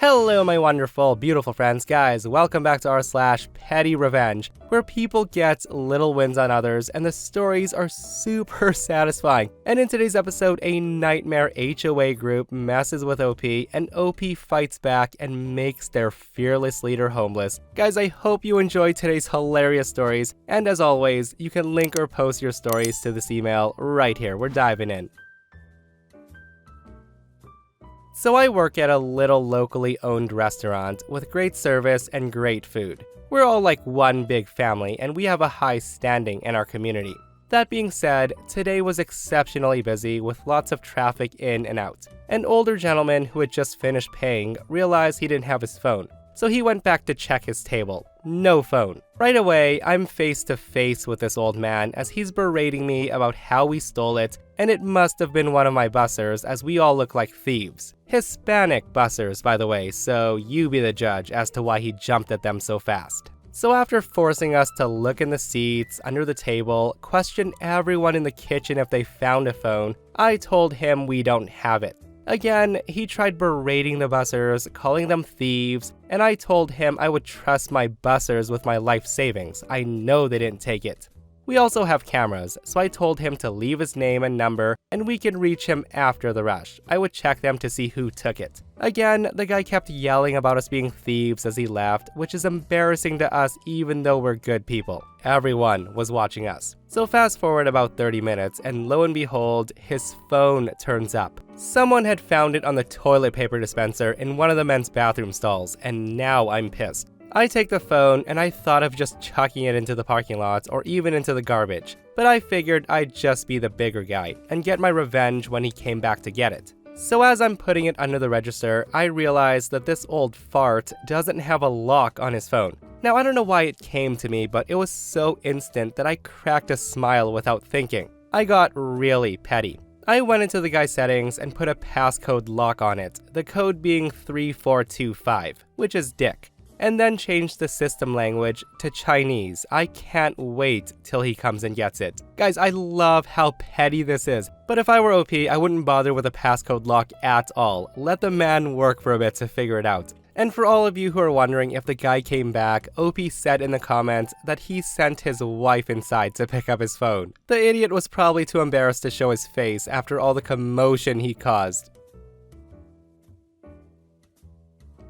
Hello my wonderful, beautiful friends, guys, welcome back to r/PettyRevenge, where people get little wins on others and the stories are super satisfying. And in today's episode, a nightmare HOA group messes with OP and OP fights back and makes their fearless leader homeless. Guys, I hope you enjoyed today's hilarious stories, and as always, you can link or post your stories to this email right here. We're diving in. So I work at a little locally owned restaurant with great service and great food. We're all like one big family and we have a high standing in our community. That being said, today was exceptionally busy with lots of traffic in and out. An older gentleman who had just finished paying realized he didn't have his phone, so he went back to check his table. No phone. Right away, I'm face to face with this old man as he's berating me about how we stole it, and it must have been one of my bussers as we all look like thieves. Hispanic bussers, by the way, so you be the judge as to why he jumped at them so fast. So after forcing us to look in the seats, under the table, question everyone in the kitchen if they found a phone, I told him we don't have it. Again, he tried berating the bussers, calling them thieves, and I told him I would trust my bussers with my life savings. I know they didn't take it. We also have cameras, so I told him to leave his name and number and we can reach him after the rush. I would check them to see who took it. Again, the guy kept yelling about us being thieves as he left, which is embarrassing to us even though we're good people. Everyone was watching us. So fast forward about 30 minutes and lo and behold, his phone turns up. Someone had found it on the toilet paper dispenser in one of the men's bathroom stalls, and now I'm pissed. I take the phone and I thought of just chucking it into the parking lot or even into the garbage, but I figured I'd just be the bigger guy and get my revenge when he came back to get it. So as I'm putting it under the register, I realized that this old fart doesn't have a lock on his phone. Now I don't know why it came to me, but it was so instant that I cracked a smile without thinking. I got really petty. I went into the guy's settings and put a passcode lock on it, the code being 3425, which is dick, and then changed the system language to Chinese. I can't wait till he comes and gets it. Guys, I love how petty this is, but if I were OP, I wouldn't bother with a passcode lock at all. Let the man work for a bit to figure it out. And for all of you who are wondering if the guy came back, OP said in the comments that he sent his wife inside to pick up his phone. The idiot was probably too embarrassed to show his face after all the commotion he caused.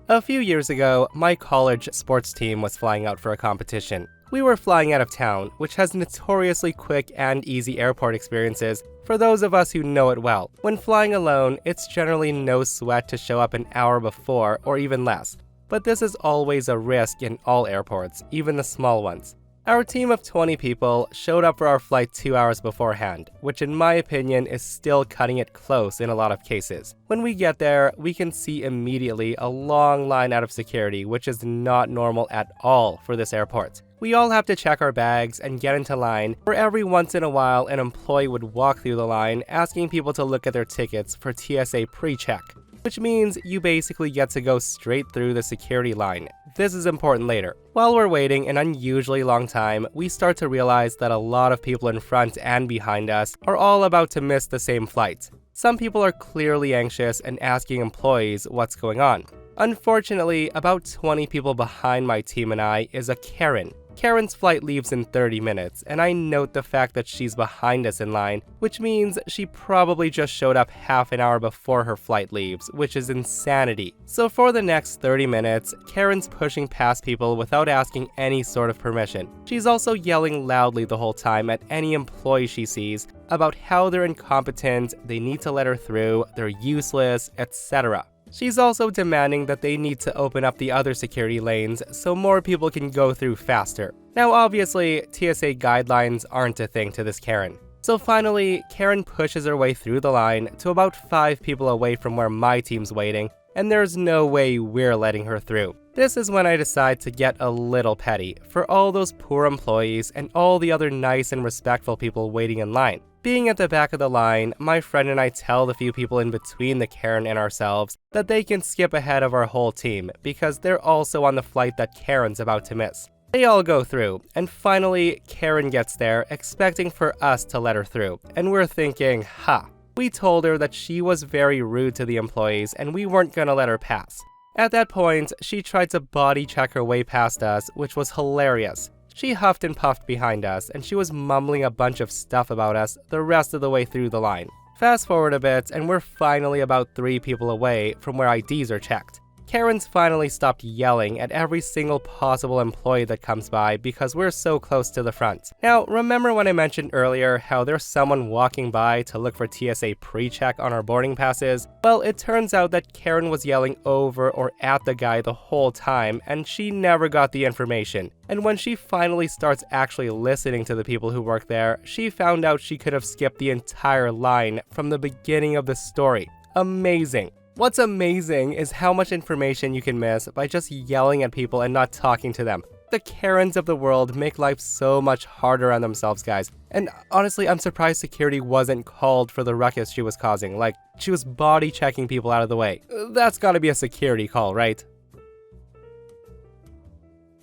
A few years ago, my college sports team was flying out for a competition. We were flying out of town, which has notoriously quick and easy airport experiences for those of us who know it well. When flying alone, it's generally no sweat to show up an hour before or even less. But this is always a risk in all airports, even the small ones. Our team of 20 people showed up for our flight 2 hours beforehand, which in my opinion is still cutting it close in a lot of cases. When we get there, we can see immediately a long line out of security, which is not normal at all for this airport. We all have to check our bags and get into line, where every once in a while an employee would walk through the line asking people to look at their tickets for TSA pre-check, which means you basically get to go straight through the security line. This is important later. While we're waiting an unusually long time, we start to realize that a lot of people in front and behind us are all about to miss the same flight. Some people are clearly anxious and asking employees what's going on. Unfortunately, about 20 people behind my team and I is a Karen. Karen's flight leaves in 30 minutes, and I note the fact that she's behind us in line, which means she probably just showed up half an hour before her flight leaves, which is insanity. So for the next 30 minutes, Karen's pushing past people without asking any sort of permission. She's also yelling loudly the whole time at any employee she sees about how they're incompetent, they need to let her through, they're useless, etc. She's also demanding that they need to open up the other security lanes so more people can go through faster. Now obviously, TSA guidelines aren't a thing to this Karen. So finally, Karen pushes her way through the line to about 5 people away from where my team's waiting, and there's no way we're letting her through. This is when I decide to get a little petty for all those poor employees and all the other nice and respectful people waiting in line. Being at the back of the line, my friend and I tell the few people in between the Karen and ourselves that they can skip ahead of our whole team because they're also on the flight that Karen's about to miss. They all go through, and finally Karen gets there expecting for us to let her through, and we're thinking, ha. We told her that she was very rude to the employees and we weren't gonna let her pass. At that point, she tried to body check her way past us, which was hilarious. She huffed and puffed behind us, and she was mumbling a bunch of stuff about us the rest of the way through the line. Fast forward a bit, and we're finally about 3 people away from where IDs are checked. Karen's finally stopped yelling at every single possible employee that comes by because we're so close to the front. Now, remember when I mentioned earlier how there's someone walking by to look for TSA pre-check on our boarding passes? Well, it turns out that Karen was yelling over or at the guy the whole time, and she never got the information. And when she finally starts actually listening to the people who work there, she found out she could have skipped the entire line from the beginning of the story. Amazing. What's amazing is how much information you can miss by just yelling at people and not talking to them. The Karens of the world make life so much harder on themselves, guys. And honestly, I'm surprised security wasn't called for the ruckus she was causing. Like, she was body checking people out of the way. That's gotta be a security call, right?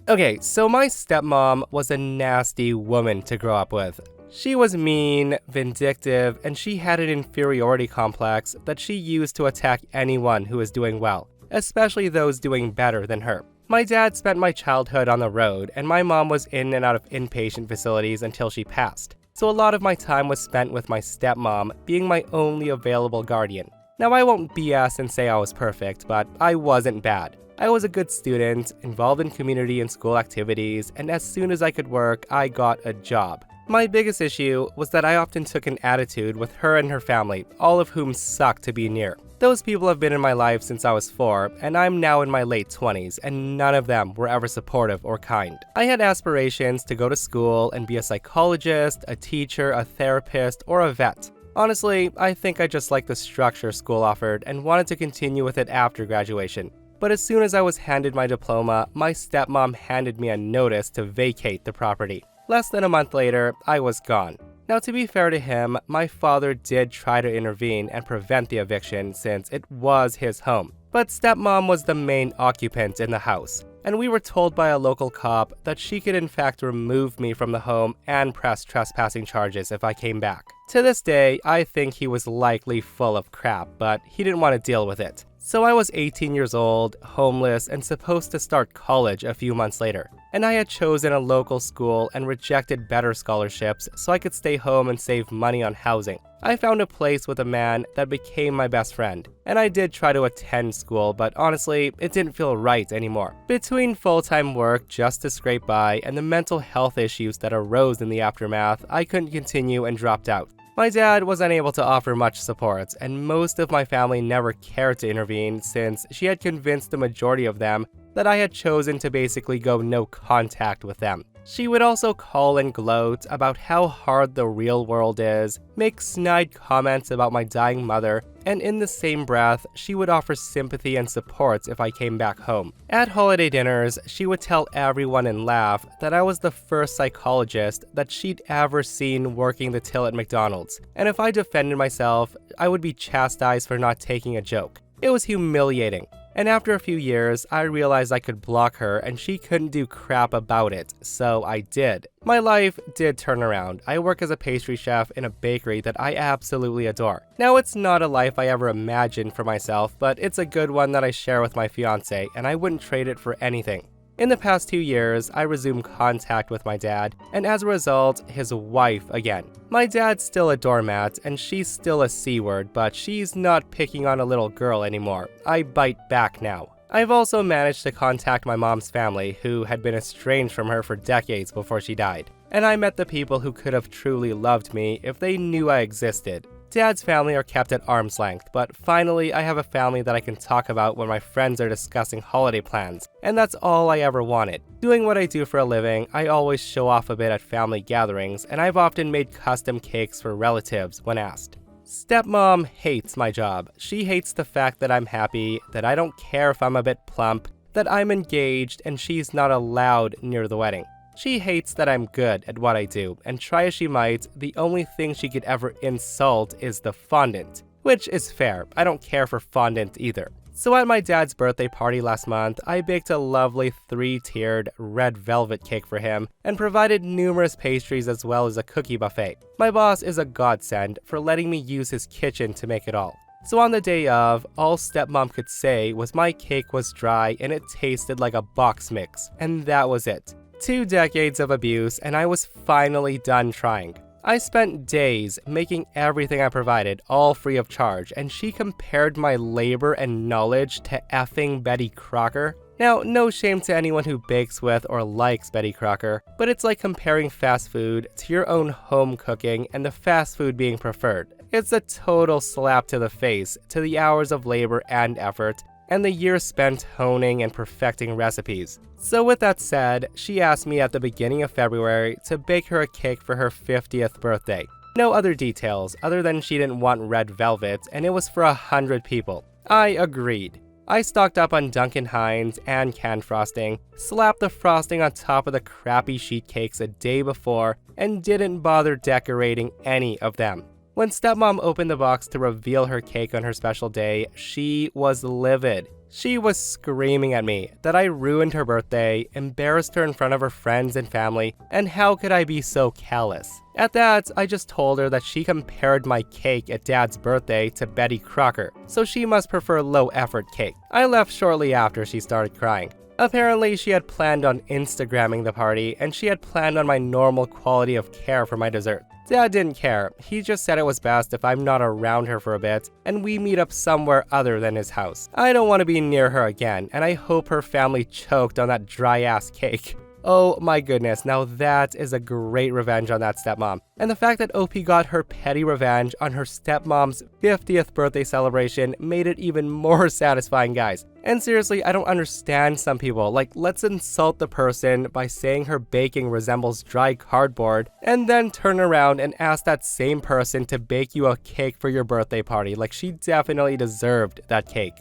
Okay, so my stepmom was a nasty woman to grow up with. She was mean, vindictive, and she had an inferiority complex that she used to attack anyone who was doing well, especially those doing better than her. My dad spent my childhood on the road, and my mom was in and out of inpatient facilities until she passed. So a lot of my time was spent with my stepmom being my only available guardian. Now, I won't BS and say I was perfect, but I wasn't bad. I was a good student, involved in community and school activities, and as soon as I could work, I got a job. My biggest issue was that I often took an attitude with her and her family, all of whom sucked to be near. Those people have been in my life since I was 4, and I'm now in my late 20s, and none of them were ever supportive or kind. I had aspirations to go to school and be a psychologist, a teacher, a therapist, or a vet. Honestly, I think I just liked the structure school offered and wanted to continue with it after graduation. But as soon as I was handed my diploma, my stepmom handed me a notice to vacate the property. Less than a month later, I was gone. Now, to be fair to him, my father did try to intervene and prevent the eviction since it was his home. But stepmom was the main occupant in the house, and we were told by a local cop that she could in fact remove me from the home and press trespassing charges if I came back. To this day, I think he was likely full of crap, but he didn't want to deal with it. So I was 18 years old, homeless, and supposed to start college a few months later. And I had chosen a local school and rejected better scholarships so I could stay home and save money on housing. I found a place with a man that became my best friend, and I did try to attend school, but honestly, it didn't feel right anymore. Between full-time work just to scrape by and the mental health issues that arose in the aftermath, I couldn't continue and dropped out. My dad was unable to offer much support, and most of my family never cared to intervene since she had convinced the majority of them that I had chosen to basically go no contact with them. She would also call and gloat about how hard the real world is, make snide comments about my dying mother, and in the same breath, she would offer sympathy and support if I came back home. At holiday dinners, she would tell everyone and laugh that I was the first psychologist that she'd ever seen working the till at McDonald's, and if I defended myself, I would be chastised for not taking a joke. It was humiliating. And after a few years, I realized I could block her and she couldn't do crap about it, so I did. My life did turn around. I work as a pastry chef in a bakery that I absolutely adore. Now, it's not a life I ever imagined for myself, but it's a good one that I share with my fiance, and I wouldn't trade it for anything. In the past 2 years, I resumed contact with my dad, and as a result, his wife again. My dad's still a doormat, and she's still a C-word, but she's not picking on a little girl anymore. I bite back now. I've also managed to contact my mom's family, who had been estranged from her for decades before she died. And I met the people who could have truly loved me if they knew I existed. Dad's family are kept at arm's length, but finally I have a family that I can talk about when my friends are discussing holiday plans, and that's all I ever wanted. Doing what I do for a living, I always show off a bit at family gatherings, and I've often made custom cakes for relatives when asked. Stepmom hates my job. She hates the fact that I'm happy, that I don't care if I'm a bit plump, that I'm engaged, and she's not allowed near the wedding. She hates that I'm good at what I do, and try as she might, the only thing she could ever insult is the fondant. Which is fair, I don't care for fondant either. So at my dad's birthday party last month, I baked a lovely 3-tiered red velvet cake for him, and provided numerous pastries as well as a cookie buffet. My boss is a godsend for letting me use his kitchen to make it all. So on the day of, all stepmom could say was my cake was dry and it tasted like a box mix, and that was it. 2 decades of abuse, and I was finally done trying. I spent days making everything I provided all free of charge, and she compared my labor and knowledge to effing Betty Crocker. Now, no shame to anyone who bakes with or likes Betty Crocker, but it's like comparing fast food to your own home cooking and the fast food being preferred. It's a total slap to the face to the hours of labor and effort, and the years spent honing and perfecting recipes. So with that said, she asked me at the beginning of February to bake her a cake for her 50th birthday. No other details other than she didn't want red velvet and it was for 100 people. I agreed. I stocked up on Duncan Hines and canned frosting, slapped the frosting on top of the crappy sheet cakes a day before, and didn't bother decorating any of them. When stepmom opened the box to reveal her cake on her special day, she was livid. She was screaming at me that I ruined her birthday, embarrassed her in front of her friends and family, and how could I be so callous? At that, I just told her that she compared my cake at Dad's birthday to Betty Crocker, so she must prefer low-effort cake. I left shortly after she started crying. Apparently, she had planned on Instagramming the party, and she had planned on my normal quality of care for my dessert. Dad didn't care. He just said it was best if I'm not around her for a bit, and we meet up somewhere other than his house. I don't want to be near her again, and I hope her family choked on that dry-ass cake. Oh my goodness, now that is a great revenge on that stepmom. And the fact that OP got her petty revenge on her stepmom's 50th birthday celebration made it even more satisfying, guys. And seriously, I don't understand some people. Like, let's insult the person by saying her baking resembles dry cardboard, and then turn around and ask that same person to bake you a cake for your birthday party. Like, she definitely deserved that cake.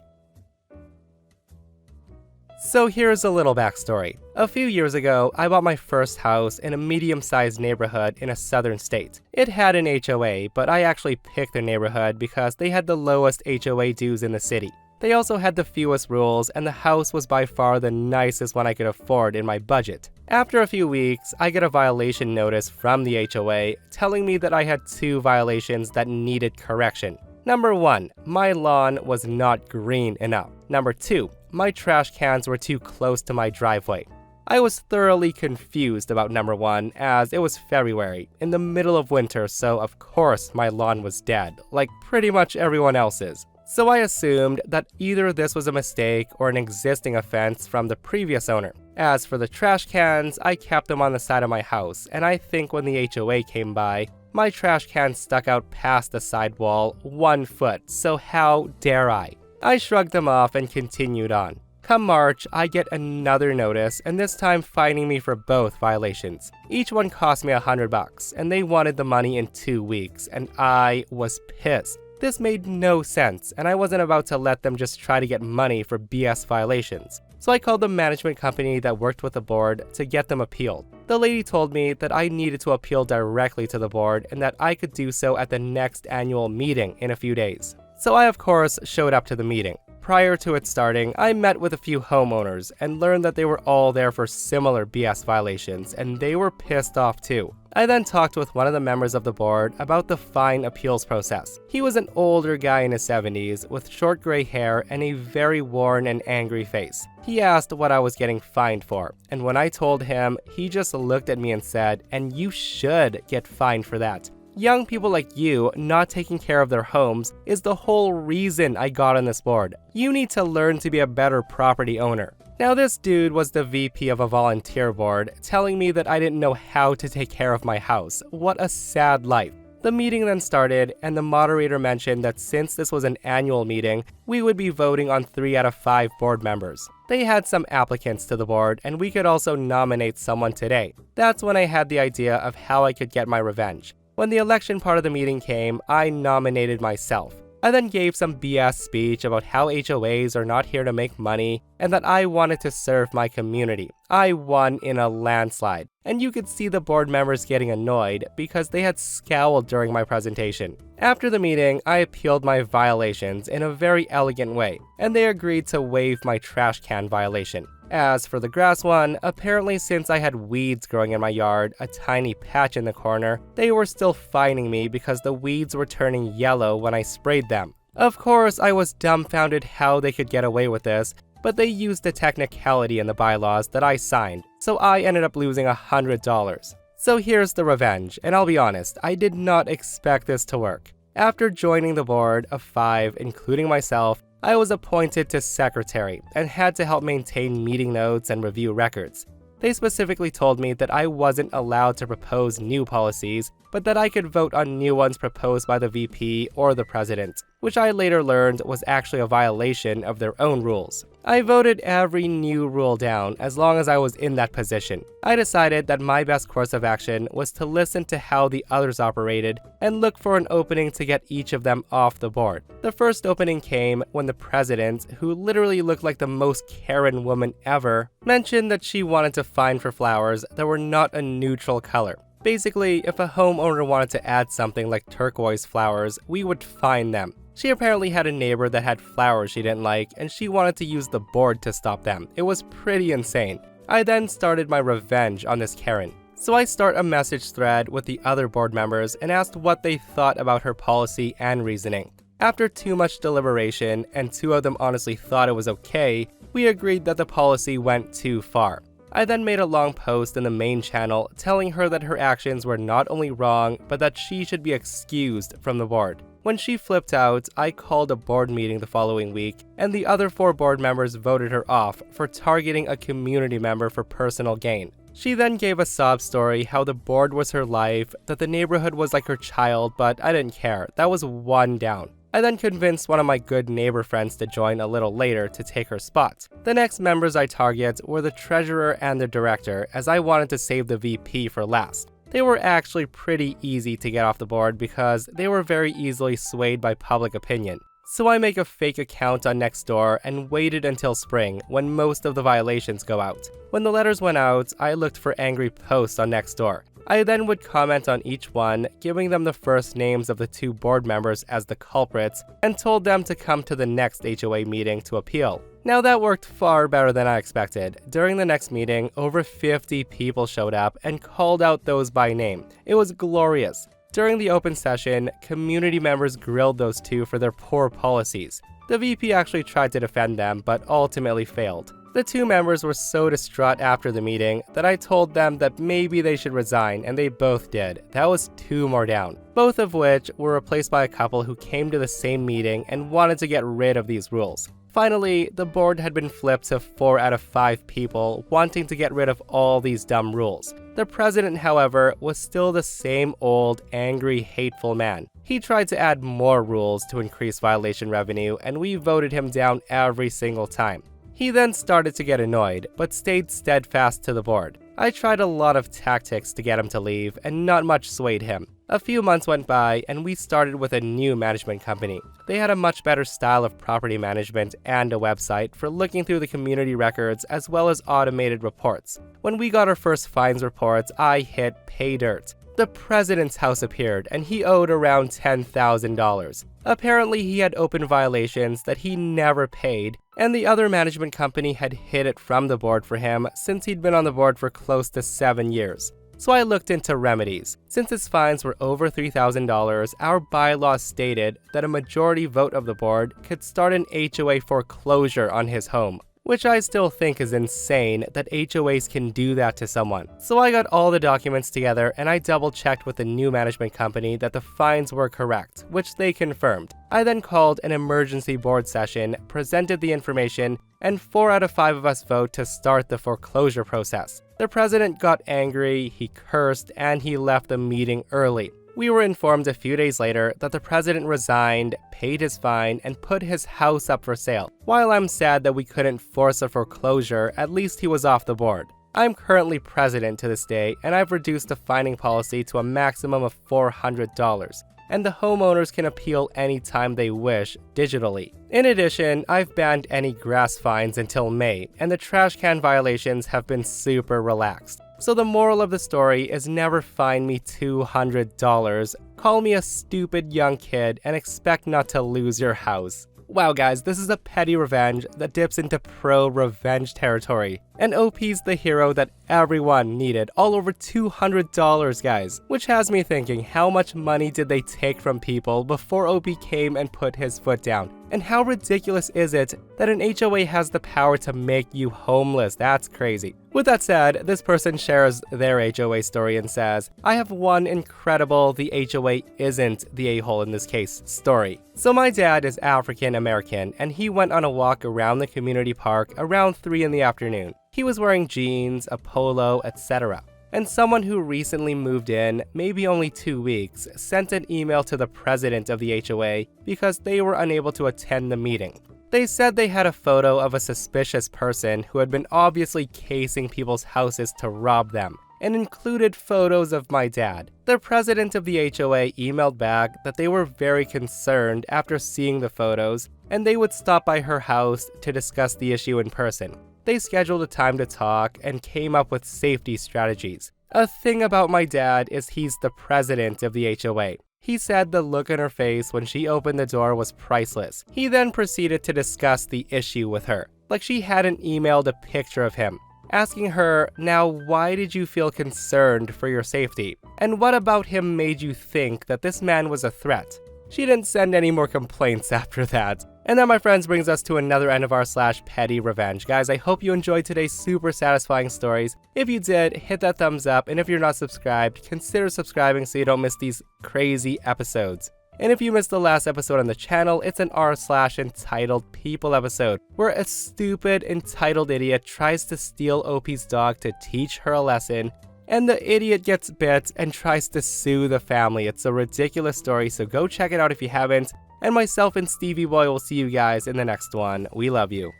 So here's a little backstory. A few years ago, I bought my first house in a medium-sized neighborhood in a southern state. It had an HOA, but I actually picked the neighborhood because they had the lowest HOA dues in the city. They also had the fewest rules, and the house was by far the nicest one I could afford in my budget. After a few weeks, I get a violation notice from the HOA telling me that I had 2 violations that needed correction. Number 1, my lawn was not green enough. Number 2, my trash cans were too close to my driveway. I was thoroughly confused about number 1, as it was February, in the middle of winter, so of course my lawn was dead, like pretty much everyone else's. So I assumed that either this was a mistake or an existing offense from the previous owner. As for the trash cans, I kept them on the side of my house, and I think when the HOA came by, my trash can stuck out past the side wall 1 foot, so how dare I? I shrugged them off and continued on. Come March, I get another notice, and this time fining me for both violations. Each one cost me $100, and they wanted the money in 2 weeks, and I was pissed. This made no sense, and I wasn't about to let them just try to get money for BS violations. So I called the management company that worked with the board to get them appealed. The lady told me that I needed to appeal directly to the board and that I could do so at the next annual meeting in a few days. So I of course showed up to the meeting. Prior to it starting, I met with a few homeowners and learned that they were all there for similar BS violations, and they were pissed off too. I then talked with one of the members of the board about the fine appeals process. He was an older guy in his 70s with short gray hair and a very worn and angry face. He asked what I was getting fined for, and when I told him, he just looked at me and said, "And you should get fined for that. Young people like you not taking care of their homes is the whole reason I got on this board. You need to learn to be a better property owner." Now this dude was the VP of a volunteer board, telling me that I didn't know how to take care of my house. What a sad life. The meeting then started, and the moderator mentioned that since this was an annual meeting, we would be voting on 3 out of 5 board members. They had some applicants to the board, and we could also nominate someone today. That's when I had the idea of how I could get my revenge. When the election part of the meeting came, I nominated myself. I then gave some BS speech about how HOAs are not here to make money and that I wanted to serve my community. I won in a landslide, and you could see the board members getting annoyed because they had scowled during my presentation. After the meeting, I appealed my violations in a very elegant way, and they agreed to waive my trash can violation. As for the grass one, apparently since I had weeds growing in my yard, a tiny patch in the corner, they were still fining me because the weeds were turning yellow when I sprayed them. Of course, I was dumbfounded how they could get away with this, but they used a technicality in the bylaws that I signed, so I ended up losing $100. So here's the revenge, and I'll be honest, I did not expect this to work. After joining the board of 5, including myself, I was appointed to secretary and had to help maintain meeting notes and review records. They specifically told me that I wasn't allowed to propose new policies, but that I could vote on new ones proposed by the VP or the president, which I later learned was actually a violation of their own rules. I voted every new rule down as long as I was in that position. I decided that my best course of action was to listen to how the others operated and look for an opening to get each of them off the board. The first opening came when the president, who literally looked like the most Karen woman ever, mentioned that she wanted to fine for flowers that were not a neutral color. Basically, if a homeowner wanted to add something like turquoise flowers, we would fine them. She apparently had a neighbor that had flowers she didn't like, and she wanted to use the board to stop them. It was pretty insane. I then started my revenge on this Karen. So I start a message thread with the other board members and asked what they thought about her policy and reasoning. After too much deliberation, and 2 of them honestly thought it was okay, we agreed that the policy went too far. I then made a long post in the main channel telling her that her actions were not only wrong, but that she should be excused from the board. When she flipped out, I called a board meeting the following week, and the other 4 board members voted her off for targeting a community member for personal gain. She then gave a sob story how the board was her life, that the neighborhood was like her child, but I didn't care. That was 1 down. I then convinced one of my good neighbor friends to join a little later to take her spot. The next members I target were the treasurer and the director, as I wanted to save the VP for last. They were actually pretty easy to get off the board because they were very easily swayed by public opinion. So I make a fake account on Nextdoor and waited until spring when most of the violations go out. When the letters went out, I looked for angry posts on Nextdoor. I then would comment on each one, giving them the first names of the 2 board members as the culprits, and told them to come to the next HOA meeting to appeal. Now that worked far better than I expected. During the next meeting, over 50 people showed up and called out those by name. It was glorious. During the open session, community members grilled those 2 for their poor policies. The VP actually tried to defend them, but ultimately failed. The 2 members were so distraught after the meeting that I told them that maybe they should resign, and they both did. That was 2 more down, both of which were replaced by a couple who came to the same meeting and wanted to get rid of these rules. Finally, the board had been flipped to 4 out of 5 people wanting to get rid of all these dumb rules. The president, however, was still the same old, angry, hateful man. He tried to add more rules to increase violation revenue, and we voted him down every single time. He then started to get annoyed, but stayed steadfast to the board. I tried a lot of tactics to get him to leave, and not much swayed him. A few months went by, and we started with a new management company. They had a much better style of property management and a website for looking through the community records as well as automated reports. When we got our first fines reports, I hit pay dirt. The president's house appeared, and he owed around $10,000. Apparently, he had open violations that he never paid, and the other management company had hid it from the board for him since he'd been on the board for close to 7 years. So I looked into remedies. Since his fines were over $3,000, our bylaws stated that a majority vote of the board could start an HOA foreclosure on his home, which I still think is insane that HOAs can do that to someone. So I got all the documents together and I double-checked with the new management company that the fines were correct, which they confirmed. I then called an emergency board session, presented the information, and 4 out of 5 of us vote to start the foreclosure process. The president got angry, he cursed, and he left the meeting early. We were informed a few days later that the president resigned, paid his fine, and put his house up for sale. While I'm sad that we couldn't force a foreclosure, at least he was off the board. I'm currently president to this day, and I've reduced the fining policy to a maximum of $400. And the homeowners can appeal anytime they wish, digitally. In addition, I've banned any grass fines until May, and the trash can violations have been super relaxed. So the moral of the story is never fine me $200, call me a stupid young kid, and expect not to lose your house. Wow guys, this is a petty revenge that dips into pro-revenge territory. And OP's the hero that everyone needed, all over $200, guys. Which has me thinking, how much money did they take from people before OP came and put his foot down? And how ridiculous is it that an HOA has the power to make you homeless? That's crazy. With that said, this person shares their HOA story and says, I have one incredible the HOA isn't the a-hole in this case story. So my dad is African American and he went on a walk around the community park around 3 in the afternoon. He was wearing jeans, a polo, etc. And someone who recently moved in, maybe only 2 weeks, sent an email to the president of the HOA because they were unable to attend the meeting. They said they had a photo of a suspicious person who had been obviously casing people's houses to rob them, and included photos of my dad. The president of the HOA emailed back that they were very concerned after seeing the photos, and they would stop by her house to discuss the issue in person. They scheduled a time to talk and came up with safety strategies. A thing about my dad is he's the president of the HOA. He said the look on her face when she opened the door was priceless. He then proceeded to discuss the issue with her, like she hadn't emailed a picture of him, asking her, now why did you feel concerned for your safety? And what about him made you think that this man was a threat? She didn't send any more complaints after that. And that, my friends, brings us to another end of our /PettyRevenge. Guys, I hope you enjoyed today's super satisfying stories. If you did, hit that thumbs up, and if you're not subscribed, consider subscribing so you don't miss these crazy episodes. And if you missed the last episode on the channel, it's an r/entitled people episode, where a stupid, entitled idiot tries to steal OP's dog to teach her a lesson, and the idiot gets bit and tries to sue the family. It's a ridiculous story, so go check it out if you haven't. And myself and Stevie Boy will see you guys in the next one. We love you.